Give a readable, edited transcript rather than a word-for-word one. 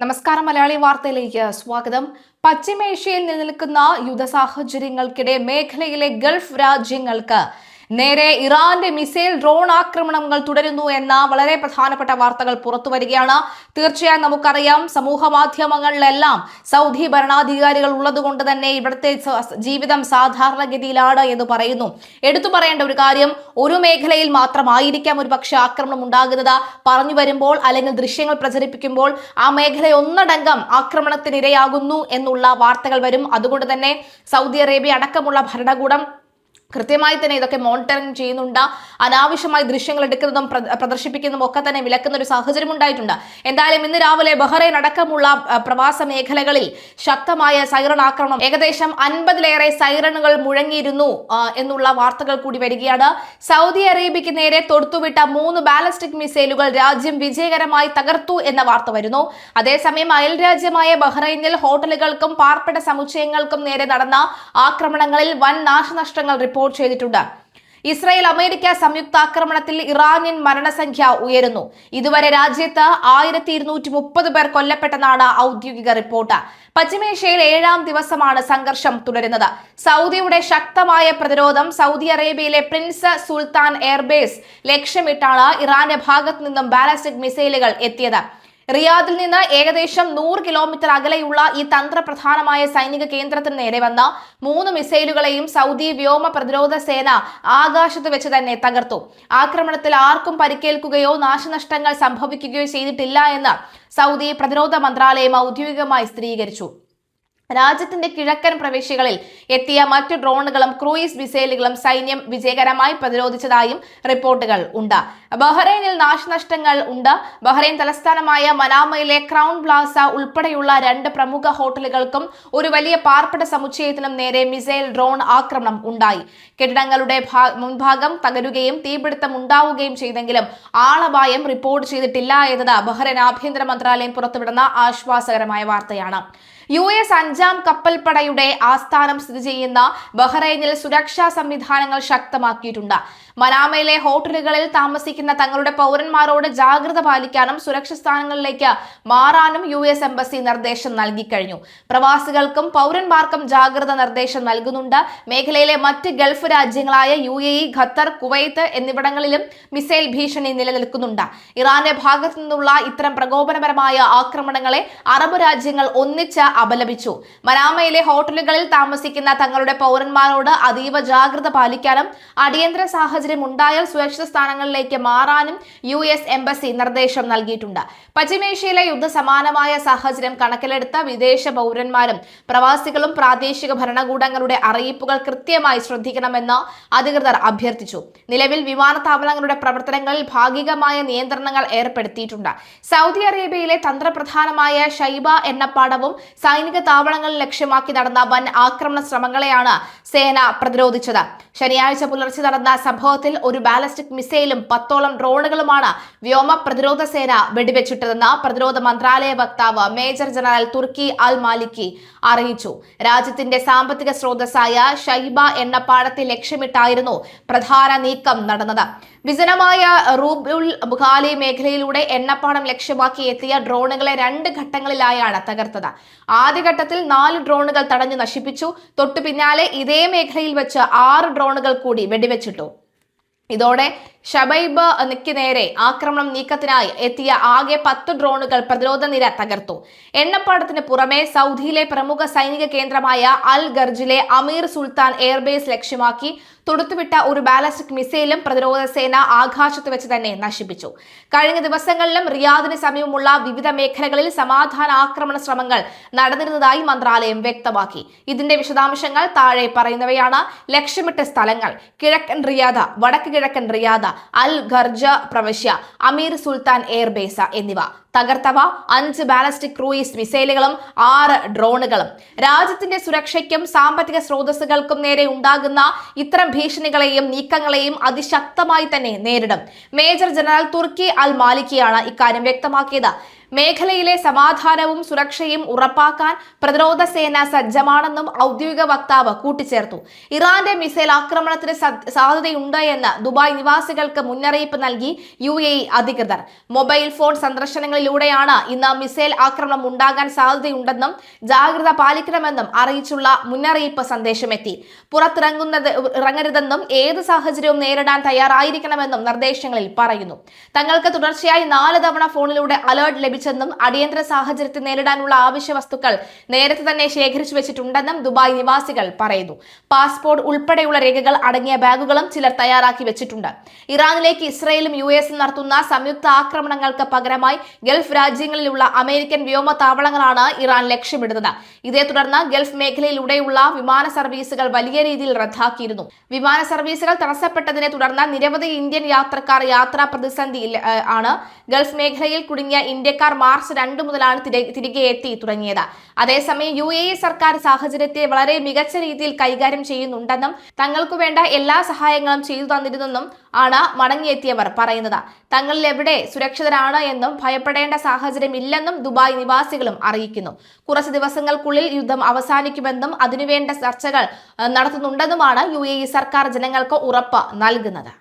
നമസ്കാരം. മലയാളി വാർത്തയിലേക്ക് സ്വാഗതം. പശ്ചിമേഷ്യയിൽ നിലനിൽക്കുന്ന യുദ്ധ സാഹചര്യങ്ങൾക്കിടെ മേഖലയിലെ ഗൾഫ് രാജ്യങ്ങൾക്ക് നേരെ ഇറാന്റെ മിസൈൽ ഡ്രോൺ ആക്രമണങ്ങൾ തുടരുന്നു എന്ന വളരെ പ്രധാനപ്പെട്ട വാർത്തകൾ പുറത്തു വരികയാണ്. തീർച്ചയായും നമുക്കറിയാം, സമൂഹ മാധ്യമങ്ങളിലെല്ലാം സൗദി ഭരണാധികാരികൾ ഉള്ളതുകൊണ്ട് തന്നെ ഇവിടുത്തെ ജീവിതം സാധാരണഗതിയിലാണ് എന്ന് പറയുന്നു. എടുത്തു പറയേണ്ട ഒരു കാര്യം, ഒരു മേഖലയിൽ മാത്രമായിരിക്കാം ഒരു പക്ഷേ ആക്രമണം ഉണ്ടാകുന്നത്. പറഞ്ഞു വരുമ്പോൾ അല്ലെങ്കിൽ ദൃശ്യങ്ങൾ പ്രചരിപ്പിക്കുമ്പോൾ ആ മേഖല ഒന്നടങ്കം ആക്രമണത്തിനിരയാകുന്നു എന്നുള്ള വാർത്തകൾ വരും. അതുകൊണ്ട് തന്നെ സൗദി അറേബ്യ അടക്കമുള്ള ഭരണകൂടം കൃത്യമായി തന്നെ ഇതൊക്കെ മോണിറ്ററിംഗ് ചെയ്യുന്നുണ്ട്. അനാവശ്യമായി ദൃശ്യങ്ങൾ എടുക്കുന്നതും പ്രദർശിപ്പിക്കുന്നതും ഒക്കെ തന്നെ വിലക്കുന്ന ഒരു സാഹചര്യം ഉണ്ടായിട്ടുണ്ട്. എന്തായാലും ഇന്ന് രാവിലെ ബഹ്റൈൻ അടക്കമുള്ള പ്രവാസ മേഖലകളിൽ ശക്തമായ സൈറൺ ആക്രമണം, ഏകദേശം 50-ലേറെ സൈറണുകൾ മുഴങ്ങിയിരുന്നു എന്നുള്ള വാർത്തകൾ കൂടി വരികയാണ്. സൗദി അറേബ്യക്ക് നേരെ തൊടുത്തുവിട്ട 3 ബാലിസ്റ്റിക് മിസൈലുകൾ രാജ്യം വിജയകരമായി തകർത്തു എന്ന വാർത്ത വരുന്നു. അതേസമയം അയൽ രാജ്യമായ ബഹ്റൈനിൽ ഹോട്ടലുകൾക്കും പാർപ്പിട സമുച്ചയങ്ങൾക്കും നേരെ നടന്ന ആക്രമണങ്ങളിൽ വൻ നാശനഷ്ടങ്ങൾ റിപ്പോർട്ട് ചെയ്തിട്ടുണ്ട്. ഇസ്രായേൽ അമേരിക്ക സംയുക്താക്രമണത്തിൽ ഇറാനിയൻ മരണസംഖ്യ ഉയരുന്നു. ഇതുവരെ രാജ്യത്ത് 1230 പേർ കൊല്ലപ്പെട്ടെന്നാണ് ഔദ്യോഗിക റിപ്പോർട്ട്. പശ്ചിമേഷ്യയിൽ 7ാം ദിവസമാണ് സംഘർഷം തുടരുന്നത്. സൗദിയുടെ ശക്തമായ പ്രതിരോധം സൗദി അറേബ്യയിലെ പ്രിൻസ് സുൽത്താൻ എയർബേസ് ലക്ഷ്യമിട്ടാണ് ഇറാന്റെ ഭാഗത്തു നിന്നും ബാലിസ്റ്റിക് മിസൈലുകൾ എത്തിയത്. റിയാദിൽ നിന്ന് ഏകദേശം 100 കിലോമീറ്റർ അകലെയുള്ള ഈ തന്ത്രപ്രധാനമായ സൈനിക കേന്ദ്രത്തിന് നേരെ വന്ന 3 മിസൈലുകളെയും സൗദി വ്യോമ പ്രതിരോധ സേന ആകാശത്ത് വെച്ച് തന്നെ തകർത്തു. ആക്രമണത്തിൽ ആർക്കും പരിക്കേൽക്കുകയോ നാശനഷ്ടങ്ങൾ സംഭവിക്കുകയോ ചെയ്തിട്ടില്ല എന്ന് സൗദി പ്രതിരോധ മന്ത്രാലയം ഔദ്യോഗികമായി സ്ഥിരീകരിച്ചു. രാജ്യത്തിന്റെ കിഴക്കൻ പ്രവിശ്യകളിൽ എത്തിയ മറ്റു ഡ്രോണുകളും ക്രൂയിസ് മിസൈലുകളും സൈന്യം വിജയകരമായി പ്രതിരോധിച്ചതായും റിപ്പോർട്ടുകൾ ഉണ്ട്. ബഹ്റൈനിൽ നാശനഷ്ടങ്ങൾ ഉണ്ട്. ബഹ്റൈൻ തലസ്ഥാനമായ മനാമയിലെ ക്രൗൺ പ്ലാസ ഉൾപ്പെടെയുള്ള 2 പ്രമുഖ ഹോട്ടലുകൾക്കും ഒരു വലിയ പാർപ്പിട സമുച്ചയത്തിനും നേരെ മിസൈൽ ഡ്രോൺ ആക്രമണം ഉണ്ടായി. കെട്ടിടങ്ങളുടെ മുൻഭാഗം തകരുകയും തീപിടുത്തം ഉണ്ടാവുകയും ചെയ്തെങ്കിലും ആളപായം റിപ്പോർട്ട് ചെയ്തിട്ടില്ല എന്നത് ബഹ്റൈൻ ആഭ്യന്തര മന്ത്രാലയം പുറത്തുവിടുന്ന ആശ്വാസകരമായ വാർത്തയാണ്. US 5ാം കപ്പൽപ്പടയുടെ ആസ്ഥാനം സ്ഥിതി ചെയ്യുന്ന ബഹ്റൈനിൽ സുരക്ഷാ സംവിധാനങ്ങൾ ശക്തമാക്കിയിട്ടുണ്ട്. മനാമയിലെ ഹോട്ടലുകളിൽ താമസിക്കുന്ന തങ്ങളുടെ പൗരന്മാരോട് ജാഗ്രത പാലിക്കാനും സുരക്ഷിത സ്ഥാനങ്ങളിലേക്ക് മാറാനും US എംബസി നിർദ്ദേശം നൽകിക്കഴിഞ്ഞു. പ്രവാസികൾക്കും പൗരന്മാർക്കും ജാഗ്രത നിർദ്ദേശം നൽകുന്നുണ്ട്. മേഖലയിലെ മറ്റ് ഗൾഫ് രാജ്യങ്ങളായ UAE, ഖത്തർ, കുവൈത്ത് എന്നിവിടങ്ങളിലും മിസൈൽ ഭീഷണി നിലനിൽക്കുന്നുണ്ട്. ഇറാന്റെ ഭാഗത്തു നിന്നുള്ള ഇത്തരം പ്രകോപനപരമായ ആക്രമണങ്ങളെ അറബ് രാജ്യങ്ങൾ ഒന്നിച്ച് അപലപിച്ചു. മനാമയിലെ ഹോട്ടലുകളിൽ താമസിക്കുന്ന തങ്ങളുടെ പൗരന്മാരോട് അതീവ ജാഗ്രത പാലിക്കാനും അടിയന്തര സാഹചര്യം ഉണ്ടായാൽ സുരക്ഷിത സ്ഥാനങ്ങളിലേക്ക് മാറാനും US എംബസി നിർദ്ദേശം നൽകിയിട്ടുണ്ട്. പശ്ചിമേഷ്യയിലെ യുദ്ധസമാനമായ സാഹചര്യം കണക്കിലെടുത്ത വിദേശ പൗരന്മാരും പ്രവാസികളും പ്രാദേശിക ഭരണകൂടങ്ങളുടെ അറിയിപ്പുകൾ കൃത്യമായി ശ്രദ്ധിക്കണമെന്ന് അധികൃതർ അഭ്യർത്ഥിച്ചു. നിലവിൽ വിമാനത്താവളങ്ങളുടെ പ്രവർത്തനങ്ങളിൽ ഭാഗികമായ നിയന്ത്രണങ്ങൾ ഏർപ്പെടുത്തിയിട്ടുണ്ട്. സൗദി അറേബ്യയിലെ തന്ത്രപ്രധാനമായ ഷൈബ എണ്ണപ്പാടവും സൈനിക താവളങ്ങൾ ലക്ഷ്യമാക്കി നടന്ന വൻ ആക്രമണ ശ്രമങ്ങളെയാണ് സേന പ്രതിരോധിച്ചത്. ശനിയാഴ്ച പുലർച്ചെ നടന്ന സംഭവത്തിൽ ഒരു ബാലിസ്റ്റിക് മിസൈലും 10ഓളം ഡ്രോണുകളുമാണ് വ്യോമ പ്രതിരോധ സേന വെടിവെച്ചിട്ടതെന്ന് പ്രതിരോധ മന്ത്രാലയ വക്താവ് മേജർ ജനറൽ തുർക്കി അൽ മാലിക്കി അറിയിച്ചു. രാജ്യത്തിന്റെ സാമ്പത്തിക സ്രോതസ്സായ ഷൈബ എണ്ണപ്പാടത്തെ ലക്ഷ്യമിട്ടായിരുന്നു പ്രധാന നീക്കം നടന്നത്. വിജനമായ റൂബുൽ ഖാലി മേഖലയിലൂടെ എണ്ണപ്പാടം ലക്ഷ്യമാക്കി എത്തിയ ഡ്രോണുകളെ 2 ഘട്ടങ്ങളിലായാണ് തകർത്തത്. ആദ്യഘട്ടത്തിൽ 4 ഡ്രോണുകൾ തടഞ്ഞു നശിപ്പിച്ചു. തൊട്ടു പിന്നാലെ ഇതേ മേഖലയിൽ വെച്ച് 6 ഡ്രോണുകൾ കൂടി വെടിവെച്ചിട്ടു. ഇതോടെ ഷബൈബ് നേരെ ആക്രമണം നീക്കത്തിനായി എത്തിയ ആകെ 10 ഡ്രോണുകൾ പ്രതിരോധ നിര തകർത്തു. എണ്ണപ്പാടത്തിന് പുറമെ സൗദിയിലെ പ്രമുഖ സൈനിക കേന്ദ്രമായ അൽ ഗർജിലെ അമീർ സുൽത്താൻ എയർബേസ് ലക്ഷ്യമാക്കി തൊടുത്തുവിട്ട ഒരു ബാലിസ്റ്റിക് മിസൈലും പ്രതിരോധ സേന ആകാശത്ത് വെച്ച് തന്നെ നശിപ്പിച്ചു. കഴിഞ്ഞ ദിവസങ്ങളിലും റിയാദിന് സമീപമുള്ള വിവിധ മേഖലകളിൽ സമാധാന ആക്രമണ ശ്രമങ്ങൾ നടന്നിരുന്നതായി മന്ത്രാലയം വ്യക്തമാക്കി. ഇതിന്റെ വിശദാംശങ്ങൾ താഴെ പറയുന്നവയാണ്. ലക്ഷ്യമിട്ട സ്ഥലങ്ങൾ: കിഴക്കൻ റിയാദ, വടക്ക് കിഴക്കൻ റിയാദ, അൽ ഖർജ പ്രവിശ്യ, അമീർ സുൽത്താൻ എയർബേസ് എന്നിവ. തകർത്തവ 5 ബാലിസ്റ്റിക് ക്രൂയിസ് മിസൈലുകളും 6 ഡ്രോണുകളും. രാജ്യത്തിന്റെ സുരക്ഷയ്ക്കും സാമ്പത്തിക സ്രോതസ്സുകൾക്കും നേരെ ഉണ്ടാകുന്ന ഇത്തരം ഭീഷണികളെയും നീക്കങ്ങളെയും അതിശക്തമായി തന്നെ നേരിടും. മേജർ ജനറൽ തുർക്കി അൽ മാലിക്കിയാണ് ഇക്കാര്യം വ്യക്തമാക്കിയത്. മേഖലയിലെ സമാധാനവും സുരക്ഷയും ഉറപ്പാക്കാൻ പ്രതിരോധ സേന സജ്ജമാണെന്നും ഔദ്യോഗിക വക്താവ് കൂട്ടിച്ചേർത്തു. ഇറാന്റെ മിസൈൽ ആക്രമണത്തിന് സാധ്യതയുണ്ട് എന്ന് ദുബായ് നിവാസികൾക്ക് മുന്നറിയിപ്പ് നൽകി UAE അധികൃതർ. മൊബൈൽ ഫോൺ സന്ദർശനങ്ങളിൽ മേഖലയിലൂടെയാണ് ഇന്ന് മിസൈൽ ആക്രമണം ഉണ്ടാകാൻ സാധ്യതയുണ്ടെന്നും ജാഗ്രത പാലിക്കണമെന്നും അറിയിച്ചുള്ള മുന്നറിയിപ്പ് സന്ദേശമെത്തി. ഇറങ്ങരുതെന്നും ഏത് സാഹചര്യവും നേരിടാൻ തയ്യാറായിരിക്കണമെന്നും നിർദ്ദേശങ്ങളിൽ പറയുന്നു. തങ്ങൾക്ക് തുടർച്ചയായി 4 തവണ ഫോണിലൂടെ അലേർട്ട് ലഭിച്ചെന്നും അടിയന്തര സാഹചര്യത്തെ നേരിടാനുള്ള ആവശ്യ വസ്തുക്കൾ നേരത്തെ തന്നെ ശേഖരിച്ചു വെച്ചിട്ടുണ്ടെന്നും ദുബായ് നിവാസികൾ പറയുന്നു. പാസ്പോർട്ട് ഉൾപ്പെടെയുള്ള രേഖകൾ അടങ്ങിയ ബാഗുകളും ചിലർ തയ്യാറാക്കി വെച്ചിട്ടുണ്ട്. ഇറാനിലേക്ക് ഇസ്രയേലും US നടത്തുന്ന സംയുക്ത ആക്രമണങ്ങൾക്ക് പകരമായി ഗൾഫ് രാജ്യങ്ങളിലുള്ള അമേരിക്കൻ വ്യോമതാവളങ്ങളാണ് ഇറാൻ ലക്ഷ്യമിടുന്നത്. ഇതേ തുടർന്ന് ഗൾഫ് മേഖലയിലൂടെയുള്ള വിമാന സർവീസുകൾ വലിയ രീതിയിൽ റദ്ദാക്കിയിരുന്നു. വിമാന സർവീസുകൾ തടസ്സപ്പെട്ടതിനെ തുടർന്ന് നിരവധി ഇന്ത്യൻ യാത്രക്കാർ യാത്രാ പ്രതിസന്ധിയിൽ ആണ്. ഗൾഫ് മേഖലയിൽ കുടുങ്ങിയ ഇന്ത്യക്കാർ മാർച്ച് 2 മുതലാണ് തിരികെ എത്തി തുടങ്ങിയത്. അതേസമയം UAE സർക്കാർ സാഹചര്യത്തെ വളരെ മികച്ച രീതിയിൽ കൈകാര്യം ചെയ്യുന്നുണ്ടെന്നും തങ്ങൾക്കു വേണ്ട എല്ലാ സഹായങ്ങളും ചെയ്തു തന്നിരുന്നെന്നും ആണ് മടങ്ങിയെത്തിയവർ പറയുന്നത്. തങ്ങളിൽ എവിടെ സുരക്ഷിതരാണ് എന്നും ഭയപ്പെടേണ്ട സാഹചര്യം ഇല്ലെന്നും ദുബായ് നിവാസികളും അറിയിക്കുന്നു. കുറച്ച് ദിവസങ്ങൾക്കുള്ളിൽ യുദ്ധം അവസാനിക്കുമെന്നും അതിനുവേണ്ട ചർച്ചകൾ നടത്തുന്നുണ്ടെന്നുമാണ് UAE സർക്കാർ ജനങ്ങൾക്ക് ഉറപ്പ് നൽകുന്നത്.